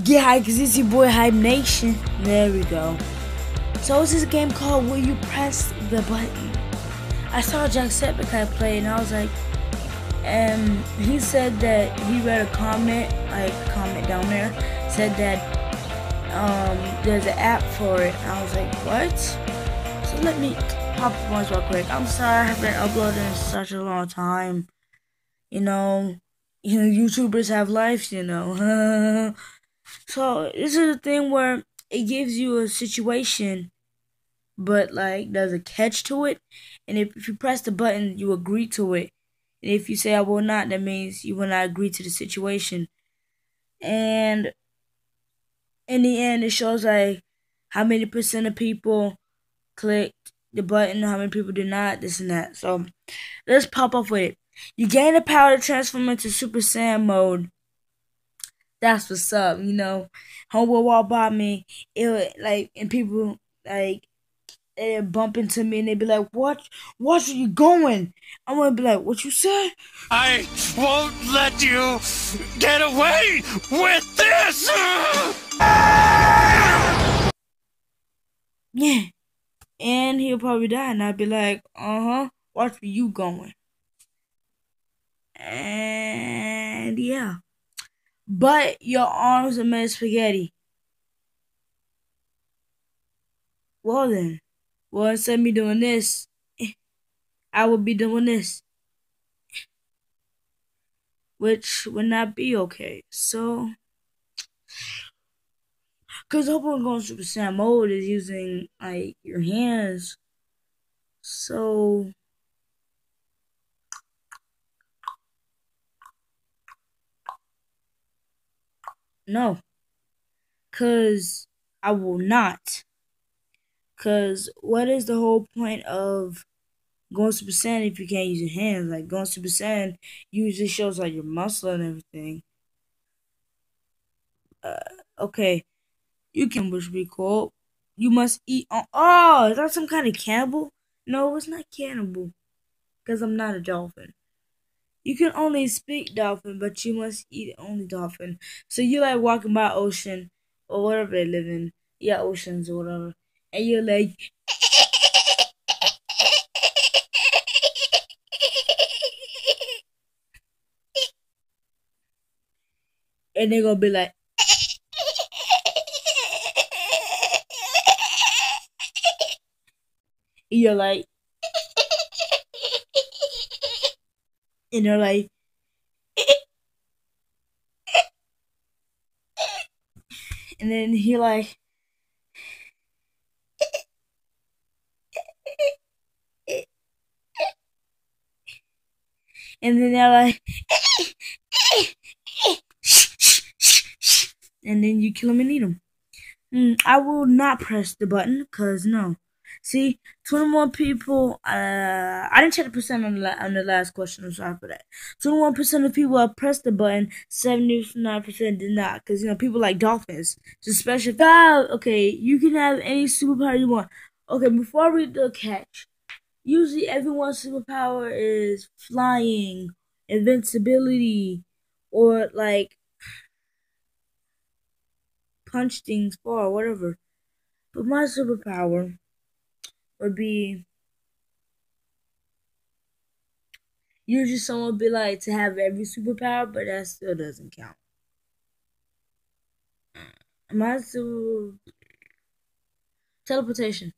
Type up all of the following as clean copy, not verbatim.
Get hype, cause it's your boy Hype Nation. There we go. So it's this game called Will You Press the Button? I saw Jacksepticeye play and I was like, he said that he read a comment, down there, said that there's an app for it. And I was like, what? So let me pop up once real quick. I'm sorry I haven't uploaded in such a long time. YouTubers have lives, So this is a thing where it gives you a situation, but like there's a catch to it. And if you press the button, you agree to it. And if you say I will not, that means you will not agree to the situation. And in the end, it shows like how many percent of people clicked the button, how many people did not, this and that. So let's pop off with it. You gain the power to transform into Super Saiyan mode. That's what's up, Homeboy walk by me, and people they bump into me and they be like, Watch where you going? I'm gonna be like, what you said? I won't let you get away with this! Yeah. And he'll probably die and I'd be like, watch where you going. And yeah. But your arms are made of spaghetti. Well then. Well, instead of me doing this, I would be doing this. Which would not be okay. So, because the whole point of going Super Saiyan mode is using, like, your hands. So, no. Because I will not. Because what is the whole point of going Super Saiyan if you can't use your hands? Like, going Super Saiyan usually shows, like, your muscle and everything. Okay. You can, which would be cool. You must eat on. Oh, is that some kind of cannibal? No, it's not cannibal. Because I'm not a dolphin. You can only speak dolphin, but you must eat only dolphin. So you like walking by ocean or whatever they live in. Yeah, oceans or whatever. And you're like, and they're gonna be like, and you're like, and they're like, and then he like, and then they're like, and then you kill him and eat him. I will not press the button, cause no. See, 21 people. I didn't check the percent on the last question. I'm sorry for that. 21% of people have pressed the button. 79% did not, cause people like dolphins. It's a special. Okay, you can have any superpower you want. Okay, before I read the catch, usually everyone's superpower is flying, invincibility, or like punch things far, whatever. But my superpower would be usually someone would be like to have every superpower, but that still doesn't count. My super teleportation.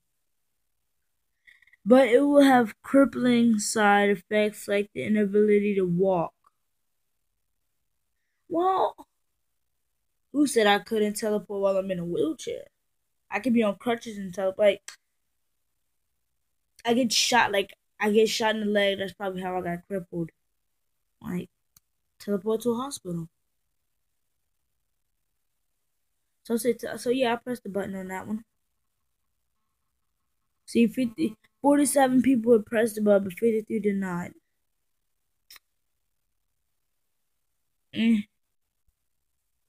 But it will have crippling side effects like the inability to walk. Well, who said I couldn't teleport while I'm in a wheelchair? I could be on crutches and teleport. Like, I get shot in the leg. That's probably how I got crippled. Like, teleport to a hospital. So yeah, I pressed the button on that one. See, 47 people had pressed the button, but 53 did not.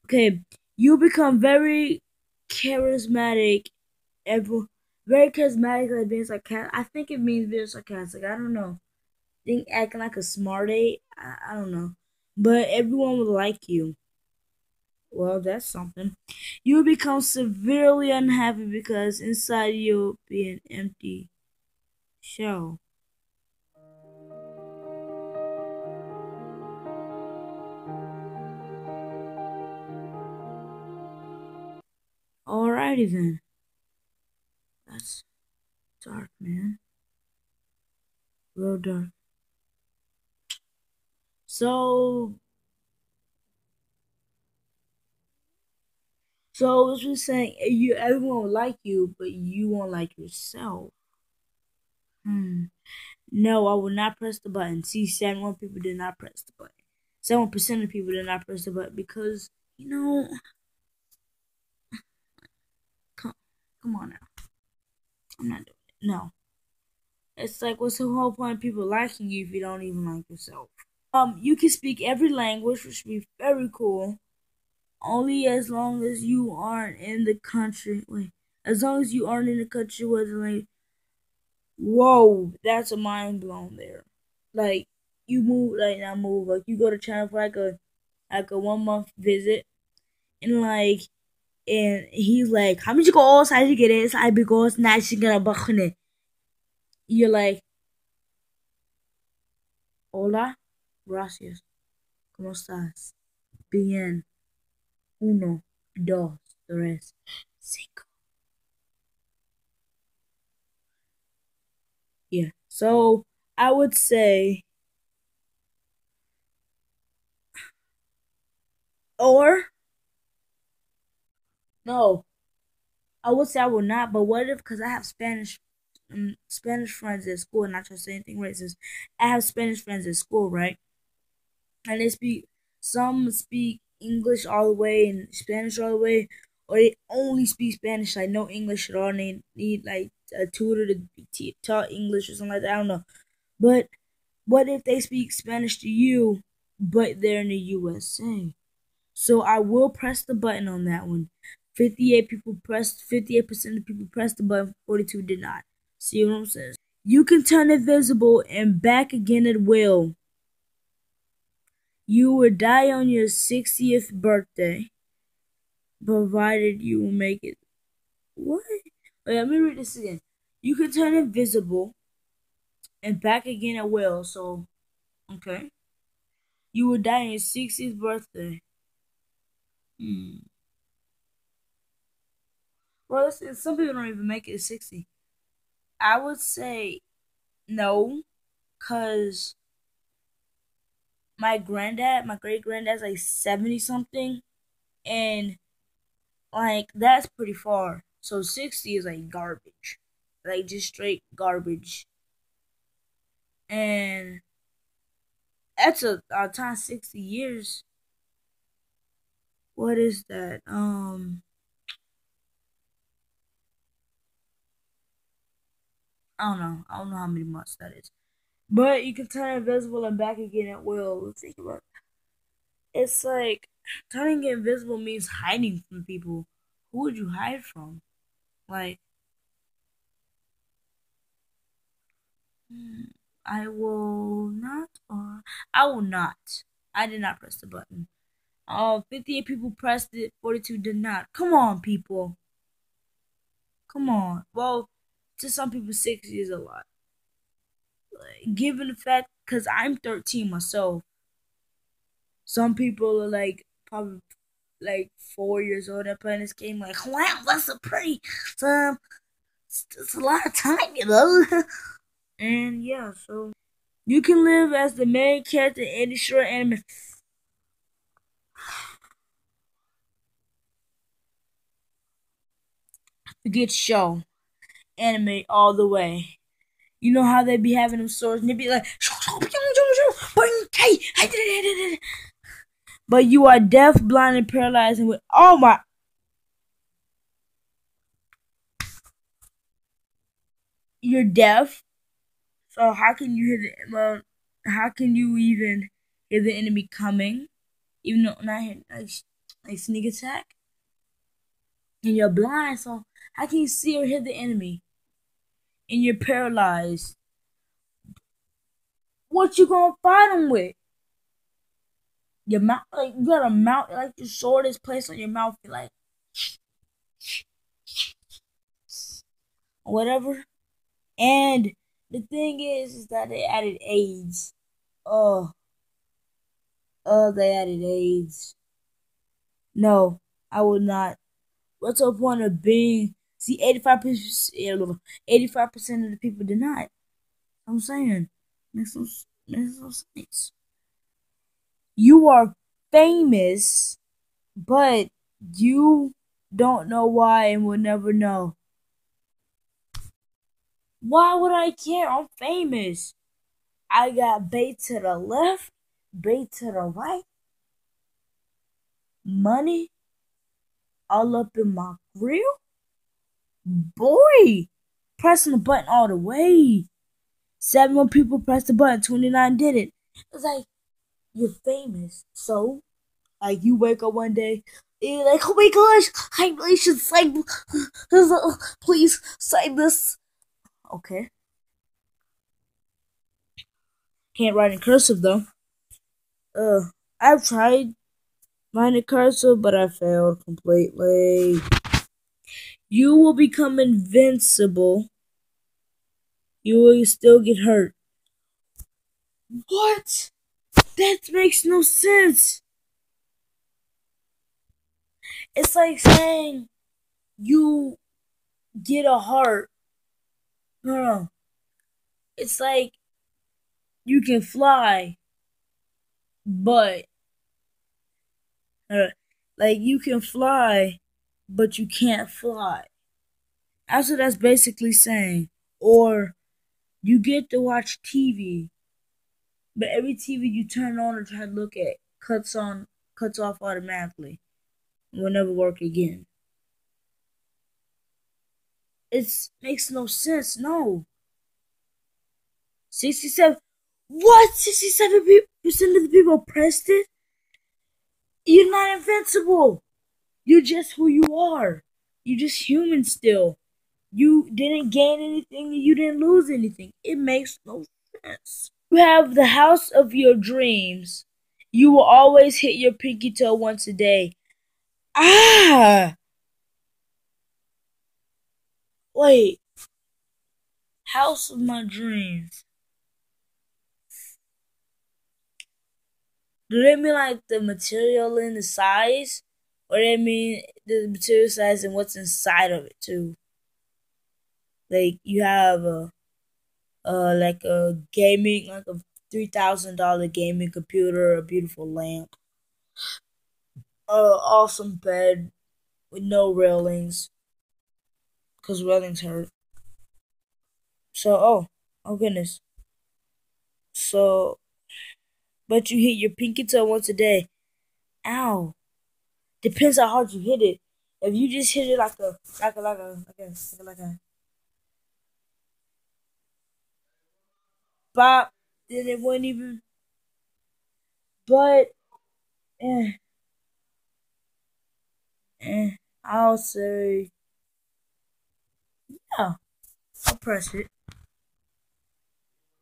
Okay, you become very charismatic. Very charismatic, like being sarcastic. I think it means being sarcastic. I don't know. Think acting like a smart I don't know. But everyone will like you. Well, that's something. You will become severely unhappy because inside you'll be an empty shell. Alrighty then. That's dark, man. Real dark. So, so it's just saying you everyone will like you, but you won't like yourself. Hmm. No, I will not press the button. See, 71 people did not press the button. 7% of people did not press the button because come, come on now. I'm not doing it. No. It's like, what's the whole point of people liking you if you don't even like yourself? You can speak every language, which would be very cool. Only as long as you aren't in the country. Wait, as long as you aren't in the country where the language. Whoa, that's a mind blown there. Like you move, like not move, like you go to China for like a 1 month visit, and and he's like, how many go outside to get inside because now she's gonna buck it. You're like, hola, gracias, ¿cómo estás? Bien, uno, dos, tres, cinco. Yeah. So I would say, or no, I would say I will not. But what if? Because I have Spanish friends at school, and not to say anything racist. I have Spanish friends at school, right? And they speak. Some speak English all the way and Spanish all the way, or they only speak Spanish, like no English at all. And they need like a tutor to be taught English or something like that. I don't know. But what if they speak Spanish to you, but they're in the USA? So I will press the button on that one. 58% of people pressed the button, 42 did not. See what I'm saying? You can turn invisible and back again at will. You will die on your 60th birthday, provided you will make it. What? Wait, let me read this again. You can turn invisible and back again at will. So, okay. You will die on your 60th birthday. Hmm. Well, some people don't even make it to 60. I would say no, cause my great granddad's like 70 something, and like that's pretty far. So 60 is like garbage, like just straight garbage, and that's a time 60 years. What is that? I don't know how many months that is. But you can turn invisible and back again at will. Let's think about it. It's like turning invisible means hiding from people. Who would you hide from? Like, hmm, I will not, or I will not. I did not press the button. 58 people pressed it, 42 did not. Come on, people. Come on. Well, to some people, 60 is a lot. Like, given the fact, because I'm 13 myself, some people are like probably like 4 years old and playing this game. Like, wow, that's a pretty, um, it's a lot of time. And yeah, so you can live as the main character in any short anime. Forget show anime all the way. You know how they be having them swords and they be like, but you are deaf, blind, and paralyzed, and with oh my, you're deaf. So how can you hear how can you even hear the enemy coming? Even though not like sneak attack, and you're blind. So how can you see or hear the enemy? And you're paralyzed. What you gonna fight them with? Your mouth, like you got a mouth, like your sword is placed on your mouth, like whatever. And the thing is that they added AIDS. Oh, they added AIDS. No, I would not. What's the point of being? See, 85% of the people did not. I'm saying, makes no sense. You are famous, but you don't know why and will never know. Why would I care? I'm famous. I got bait to the left, bait to the right, money all up in my grill. Boy, pressing the button all the way. 71 people pressed the button, 29 did it. It's like, you're famous. So, like, you wake up one day, and you're like, oh my gosh, I really should sign, please sign this. Okay. Can't write in cursive though. I've tried writing cursive, but I failed completely. You will become invincible. You will still get hurt. What? That makes no sense. It's like saying you get a heart. No. It's like you can fly, but like you can fly, but you can't fly. That's what that's basically saying. Or you get to watch TV, but every TV you turn on or try to look at cuts off automatically. Will never work again. It makes no sense. No. 67. What? 67% of the people pressed it? You're not invincible. You're just who you are. You're just human still. You didn't gain anything. You didn't lose anything. It makes no sense. You have the house of your dreams. You will always hit your pinky toe once a day. Ah! Wait. House of my dreams. Do they mean like the material and the size? Or they mean the material size and what's inside of it too? Like you have like a gaming, like a $3,000 gaming computer, a beautiful lamp, a awesome bed with no railings, cause railings hurt. So oh goodness. So but you hit your pinky toe once a day. Ow. Depends how hard you hit it. If you just hit it like a bop, then it wouldn't even. But eh, I'll say yeah. I'll press it.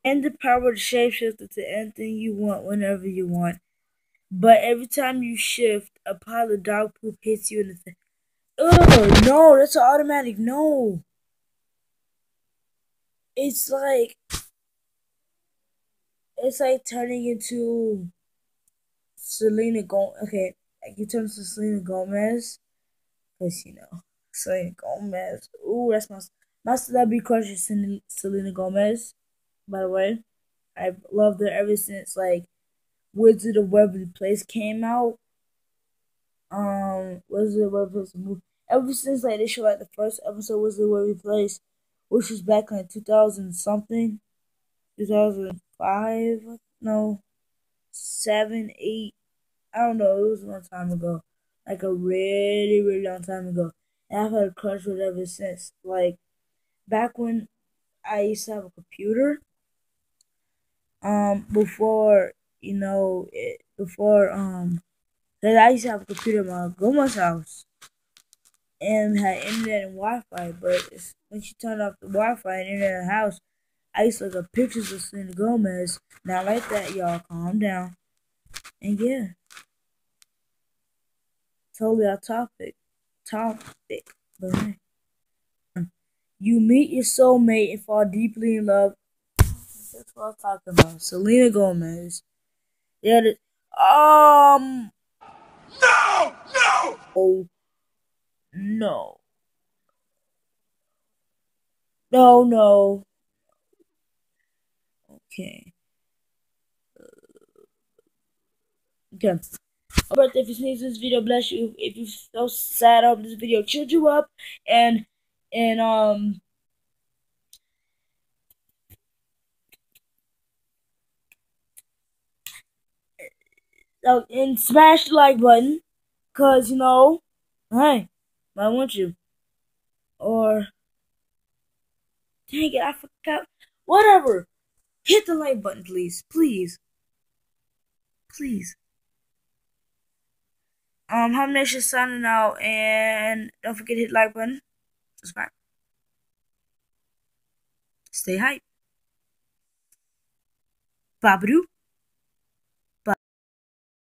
And the power to shapeshift into anything you want whenever you want. But every time you shift, a pile of dog poop hits you in the face. Ugh, no, that's an automatic no. It's like turning into Selena Gomez. Okay, like you turn to Selena Gomez, cause Selena Gomez. Ooh, that's my celebrity crush is Selena Gomez. By the way, I've loved her ever since like Wizard of Waverly Place came out. Wizard of Waverly Place movie. Ever since like they showed like the first episode Wizard of Waverly Place, which was back in like 2000 something, 2005. No, 7, 8. I don't know. It was a long time ago, like a really, really long time ago. And I've had a crush with it ever since. Like back when I used to have a computer. Before before cause I used to have a computer at my grandma's house and had internet and Wi-Fi. But when she turned off the Wi-Fi and internet in the house, I used to look up pictures of Selena Gomez. Not like that, y'all. Calm down. And yeah, totally off topic. Topic. But hey. You meet your soulmate and fall deeply in love. That's what I'm talking about. Selena Gomez. Yeah, No! No! oh no. No, no. Okay. Okay. But if you sneeze this video, bless you. If you so sad, I hope this video cheered you up and and um and smash the like button, cause hey, I want you. Or dang it, I forgot. Whatever. Hit the like button, please, please, please. Home Nation signing out, and don't forget to hit the like button, subscribe, stay hype. Babadoo.